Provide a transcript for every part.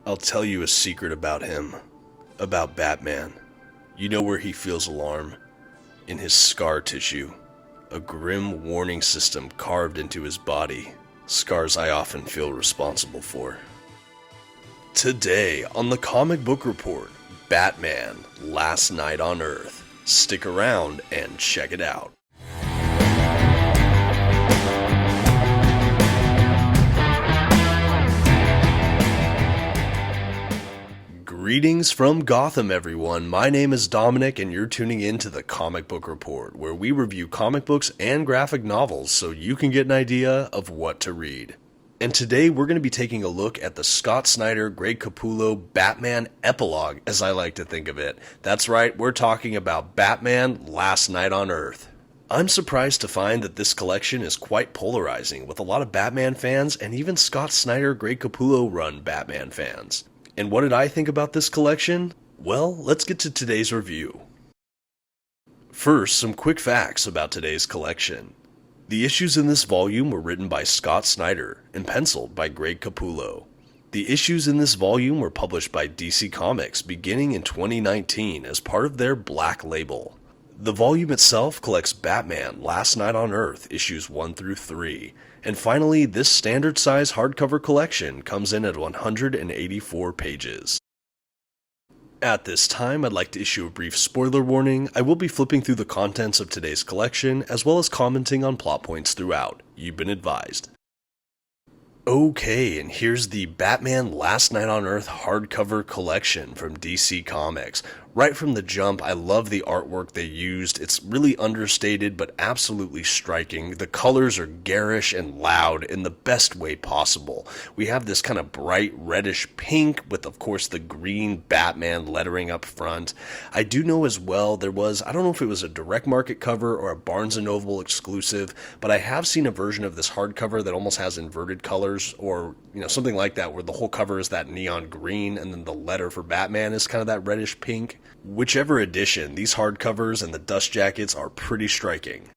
I'll tell you a secret about him. About Batman. You know where he feels alarm? In his scar tissue. A grim warning system carved into his body. Scars I often feel responsible for. Today on the Comic Book Report, Batman, Last Night on Earth. Stick around and check it out. Greetings from Gotham, everyone. My name is Dominic, and you're tuning in to the Comic Book Report, where we review comic books and graphic novels so you can get an idea of what to read. And today we're going to be taking a look at the Scott Snyder, Greg Capullo Batman epilogue, as I like to think of it. That's right, we're talking about Batman, Last Night on Earth. I'm surprised to find that this collection is quite polarizing, with a lot of Batman fans and even Scott Snyder, Greg Capullo run Batman fans. And what did I think about this collection? Well, let's get to today's review. First, some quick facts about today's collection. The issues in this volume were written by Scott Snyder and penciled by Greg Capullo. The issues in this volume were published by DC Comics beginning in 2019 as part of their Black Label. The volume itself collects Batman, Last Night on Earth, issues 1 through 3. And finally, this standard-size hardcover collection comes in at 184 pages. At this time, I'd like to issue a brief spoiler warning. I will be flipping through the contents of today's collection, as well as commenting on plot points throughout. You've been advised. Okay, and here's the Batman Last Night on Earth hardcover collection from DC Comics. Right from the jump, I love the artwork they used. It's really understated, but absolutely striking. The colors are garish and loud in the best way possible. We have this kind of bright reddish pink with, of course, the green Batman lettering up front. I do know as well there was, I don't know if it was a direct market cover or a Barnes & Noble exclusive, but I have seen a version of this hardcover that almost has inverted colors or, something like that, where the whole cover is that neon green and then the letter for Batman is kind of that reddish pink. Whichever edition, these hardcovers and the dust jackets are pretty striking.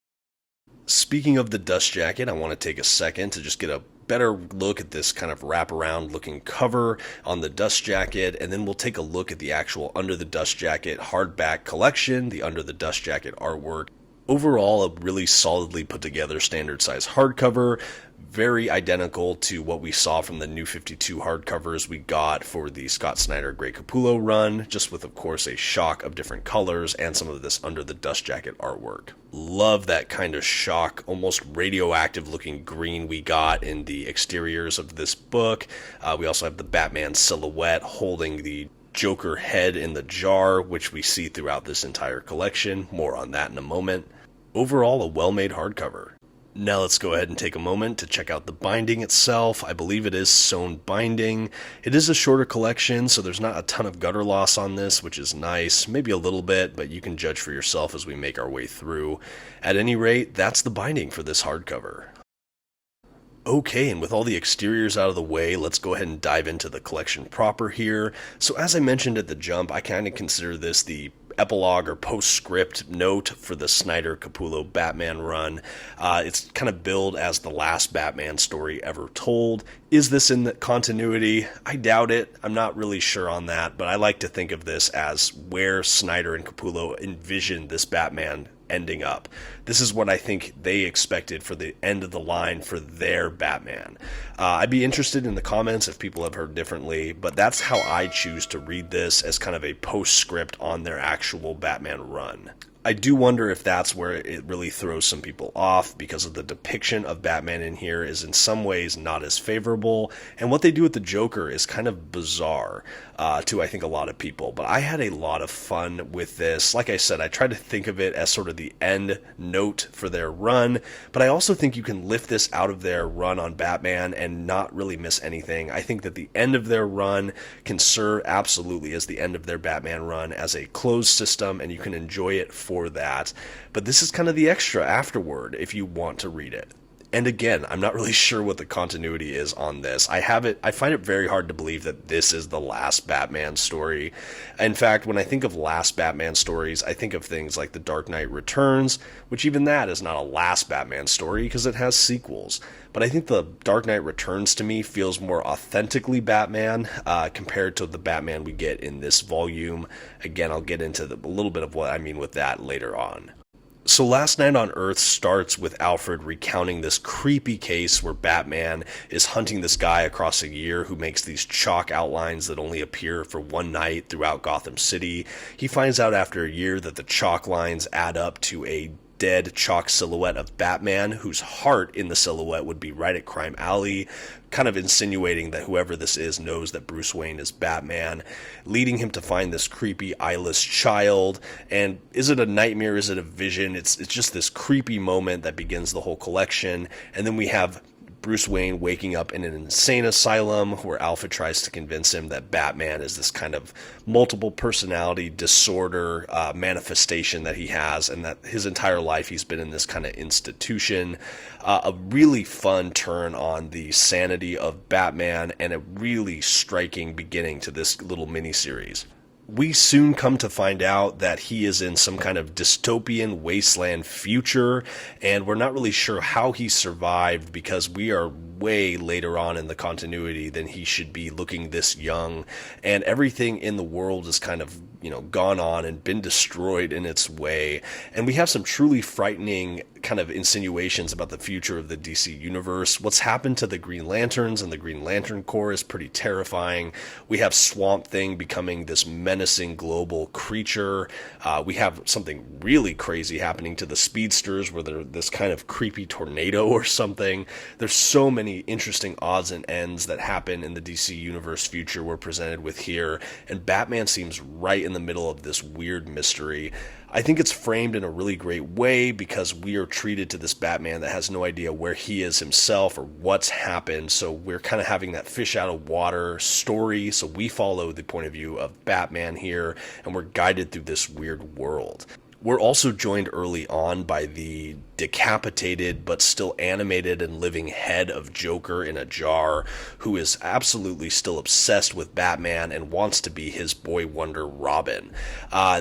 Speaking of the dust jacket, I want to take a second to just get a better look at this kind of wraparound looking cover on the dust jacket, and then we'll take a look at the actual Under the Dust Jacket hardback collection, the Under the Dust Jacket artwork. Overall, a really solidly put together standard size hardcover, very identical to what we saw from the New 52 hardcovers we got for the Scott Snyder Greg Capullo run, just with, of course, a shock of different colors and some of this Under the Dust Jacket artwork. Love that kind of shock, almost radioactive looking green we got in the exteriors of this book. We also have the Batman silhouette holding the Joker head in the jar, which we see throughout this entire collection. More on that in a moment. Overall, a well-made hardcover. Now let's go ahead and take a moment to check out the binding itself. I believe it is sewn binding. It is a shorter collection, so there's not a ton of gutter loss on this, which is nice. Maybe a little bit, but you can judge for yourself as we make our way through. At any rate, that's the binding for this hardcover. Okay, and with all the exteriors out of the way, let's go ahead and dive into the collection proper here. So as I mentioned at the jump, I kind of consider this the epilogue or postscript note for the Snyder Capullo Batman run. It's kind of billed as the last Batman story ever told. Is this in the continuity? I doubt it. I'm not really sure on that, but I like to think of this as where Snyder and Capullo envisioned this Batman ending up. This is what I think they expected for the end of the line for their Batman. I'd be interested in the comments if people have heard differently, but that's how I choose to read this, as kind of a postscript on their actual Batman run. I do wonder if that's where it really throws some people off, because of the depiction of Batman in here is in some ways not as favorable, and what they do with the Joker is kind of bizarre to I think a lot of people. But I had a lot of fun with this. Like I said, I tried to think of it as sort of the end note for their run, but I also think you can lift this out of their run on Batman and not really miss anything. I think that the end of their run can serve absolutely as the end of their Batman run as a closed system, and you can enjoy it for that. But this is kind of the extra afterward if you want to read it. And again, I'm not really sure what the continuity is on this. I find it very hard to believe that this is the last Batman story. In fact, when I think of last Batman stories, I think of things like The Dark Knight Returns, which even that is not a last Batman story because it has sequels. But I think The Dark Knight Returns to me feels more authentically Batman compared to the Batman we get in this volume. Again, I'll get into a little bit of what I mean with that later on. So Last Night on Earth starts with Alfred recounting this creepy case where Batman is hunting this guy across a year who makes these chalk outlines that only appear for one night throughout Gotham City. He finds out after a year that the chalk lines add up to a dead chalk silhouette of Batman, whose heart in the silhouette would be right at Crime Alley, kind of insinuating that whoever this is knows that Bruce Wayne is Batman, leading him to find this creepy eyeless child. And is it a nightmare? Is it a vision? It's just this creepy moment that begins the whole collection. And then we have Bruce Wayne waking up in an insane asylum where Alfred tries to convince him that Batman is this kind of multiple personality disorder manifestation that he has, and that his entire life he's been in this kind of institution. A really fun turn on the sanity of Batman, and a really striking beginning to this little miniseries. We soon come to find out that he is in some kind of dystopian wasteland future, and we're not really sure how he survived because we are way later on in the continuity than he should be looking this young, and everything in the world is kind of, gone on and been destroyed in its way. And we have some truly frightening kind of insinuations about the future of the DC universe. What's happened to the Green Lanterns and the Green Lantern Corps is pretty terrifying. We have Swamp Thing becoming this menacing global creature. We have something really crazy happening to the Speedsters, where they're this kind of creepy tornado or something. There's so many interesting odds and ends that happen in the DC universe future we're presented with here, and Batman seems right in the middle of this weird mystery. I think it's framed in a really great way because we are treated to this Batman that has no idea where he is himself or what's happened. So we're kind of having that fish out of water story. So we follow the point of view of Batman here, and we're guided through this weird world. We're also joined early on by the decapitated but still animated and living head of Joker in a jar, who is absolutely still obsessed with Batman and wants to be his boy wonder Robin.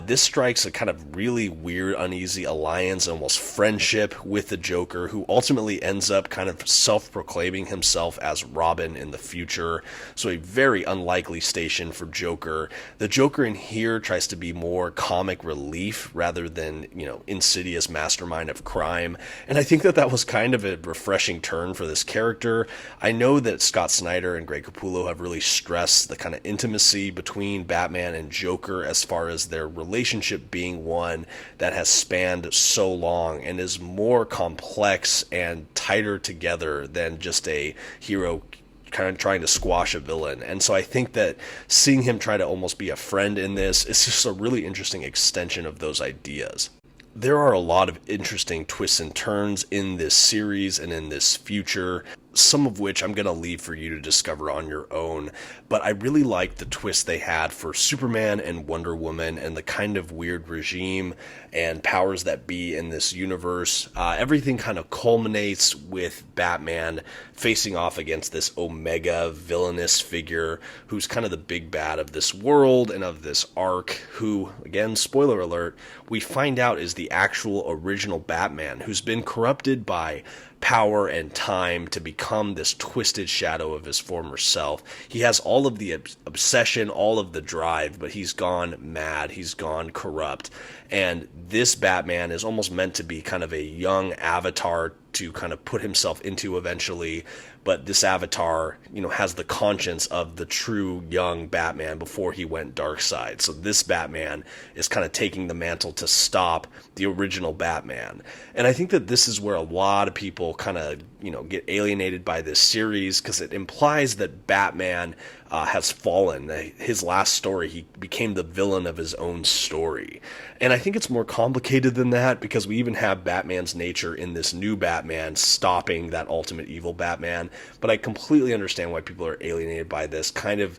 This strikes a kind of really weird, uneasy alliance, almost friendship with the Joker, who ultimately ends up kind of self-proclaiming himself as Robin in the future. So a very unlikely station for Joker. The Joker in here tries to be more comic relief rather than, insidious mastermind of crime. And I think that was kind of a refreshing turn for this character. I know that Scott Snyder and Greg Capullo have really stressed the kind of intimacy between Batman and Joker as far as their relationship being one that has spanned so long and is more complex and tighter together than just a hero kind of trying to squash a villain. And so I think that seeing him try to almost be a friend in this is just a really interesting extension of those ideas. There are a lot of interesting twists and turns in this series and in this future, some of which I'm going to leave for you to discover on your own. But I really like the twist they had for Superman and Wonder Woman and the kind of weird regime and powers that be in this universe. Everything kind of culminates with Batman facing off against this Omega villainous figure who's kind of the big bad of this world and of this arc, who, again, spoiler alert, we find out is the actual original Batman, who's been corrupted by power and time to become this twisted shadow of his former self. He has all of the obsession, all of the drive, but he's gone mad, he's gone corrupt. And this Batman is almost meant to be kind of a young avatar to kind of put himself into eventually, but this avatar, has the conscience of the true young Batman before he went dark side. So this Batman is kind of taking the mantle to stop the original Batman. And I think that this is where a lot of people kind of, get alienated by this series, because it implies that Batman has fallen. His last story, he became the villain of his own story. And I think it's more complicated than that, because we even have Batman's nature in this new Batman stopping that ultimate evil Batman. But I completely understand why people are alienated by this, kind of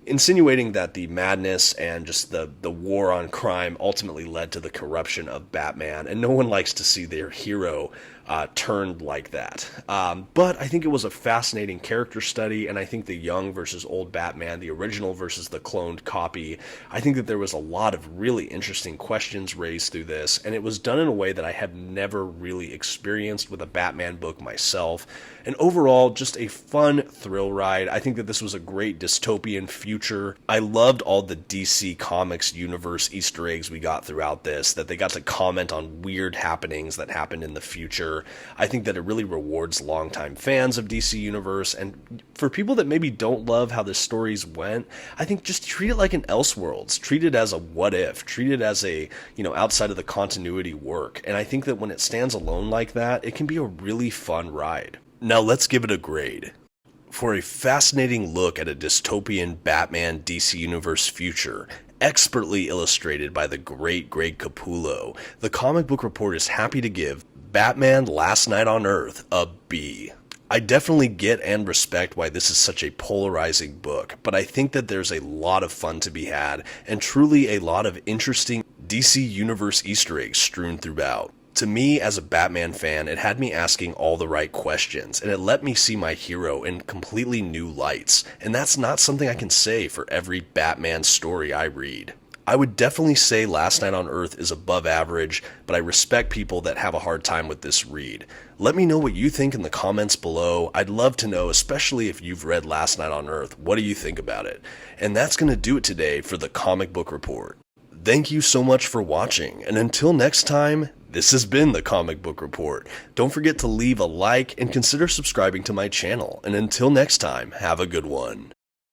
insinuating that the madness and just the war on crime ultimately led to the corruption of Batman. And no one likes to see their hero turned like that. But I think it was a fascinating character study, and I think the young versus old Batman, the original versus the cloned copy, I think that there was a lot of really interesting questions raised through this, and it was done in a way that I have never really experienced with a Batman book myself. And overall, just a fun thrill ride. I think that this was a great dystopian future. I loved all the DC Comics universe Easter eggs we got throughout this, that they got to comment on weird happenings that happened in the future. I think that it really rewards longtime fans of DC Universe, and for people that maybe don't love how the stories went, I think just treat it like an Elseworlds. Treat it as a what if. Treat it as a, outside of the continuity work. And I think that when it stands alone like that, it can be a really fun ride. Now let's give it a grade. For a fascinating look at a dystopian Batman DC Universe future, expertly illustrated by the great Greg Capullo, the Comic Book Report is happy to give Batman Last Night on Earth a B. I definitely get and respect why this is such a polarizing book, but I think that there's a lot of fun to be had, and truly a lot of interesting DC Universe Easter eggs strewn throughout. To me, as a Batman fan, it had me asking all the right questions, and it let me see my hero in completely new lights, and that's not something I can say for every Batman story I read. I would definitely say Last Night on Earth is above average, but I respect people that have a hard time with this read. Let me know what you think in the comments below. I'd love to know, especially if you've read Last Night on Earth, what do you think about it? And that's going to do it today for the Comic Book Report. Thank you so much for watching, and until next time, this has been the Comic Book Report. Don't forget to leave a like and consider subscribing to my channel, and until next time, have a good one.